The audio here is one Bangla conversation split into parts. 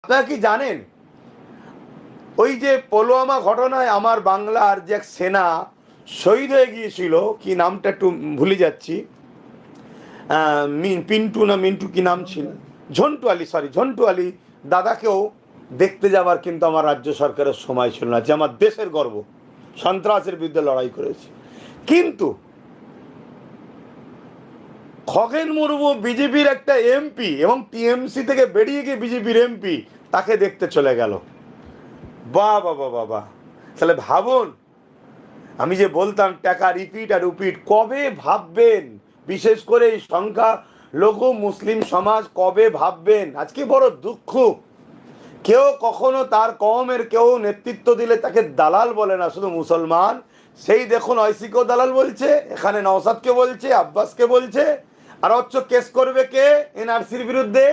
আপনারা কি জানেন ওই যে পুলওয়ামা ঘটনায় আমার বাংলার যে এক সেনা শহীদ হয়ে গিয়েছিল, কি নামটা একটু ভুলে যাচ্ছি, পিন্টু না মিন্টু কি নাম ছিল, ঝন্টু আলী, ঝন্টু আলী দাদাকেও দেখতে যাওয়ার কিন্তু আমার রাজ্য সরকারের সময় ছিল না, যে আমার দেশের গর্ব, সন্ত্রাসের বিরুদ্ধে লড়াই করেছে। কিন্তু খগেন মুর্মু বিজেপির একটা এমপি এবং টিএমসি থেকে বেরিয়ে গিয়ে বিজেপির এমপি, তাকে দেখতে চলে গেল। বাহ বাবা বাবা, তাহলে ভাবুন, আমি যে বলতাম টাকা রিপিট আর রিপিট, কবে ভাববেন, বিশেষ করে এই সংখ্যা লঘু মুসলিম সমাজ কবে ভাববেন? আজকে বড় দুঃখ, কেউ কখনো তার কওমের কেউ নেতৃত্ব দিলে তাকে দালাল বলে না, শুধু মুসলমান। সেই দেখুন ঐসিকেও দালাল বলছে, এখানে নওশাদকে বলছে, আব্বাসকে বলছে, আর হচ্ছে কেস করবে কে? এনআরসির বিরুদ্ধে,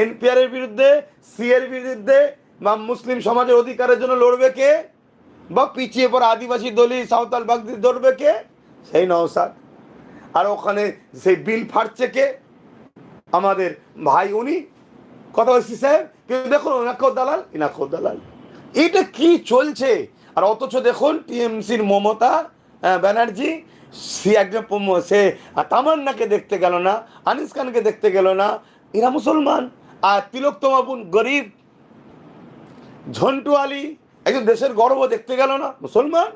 এনপিআর এর বিরুদ্ধে, সি এর বিরুদ্ধে, বা মুসলিম সমাজের অধিকারের জন্য লড়বে কে? বা পিছিয়ে পড়া আদিবাসী দলিত সাঁওতাল বাগদি ধরবে কে? সেই নওশাদ। আর ওখানে সেই বিল ফাটছে কে? আমাদের ভাই, উনি কথা বলছি স্যার, কিন্তু দেখুন ওনাকেও দালাল, ইনাকেও দালাল। এটা কি চলছে? আর অথচ দেখুন টিএমসির মমতা ব্যানার্জি, সে একজন সে তামান্নাকে দেখতে গেল না, আনিস খানকে দেখতে গেল না, এরা মুসলমান। আর তিলোত্তমা বোন গরিব, ঝন্টু আলী একজন দেশের গর্ব, দেখতে গেল না, মুসলমান।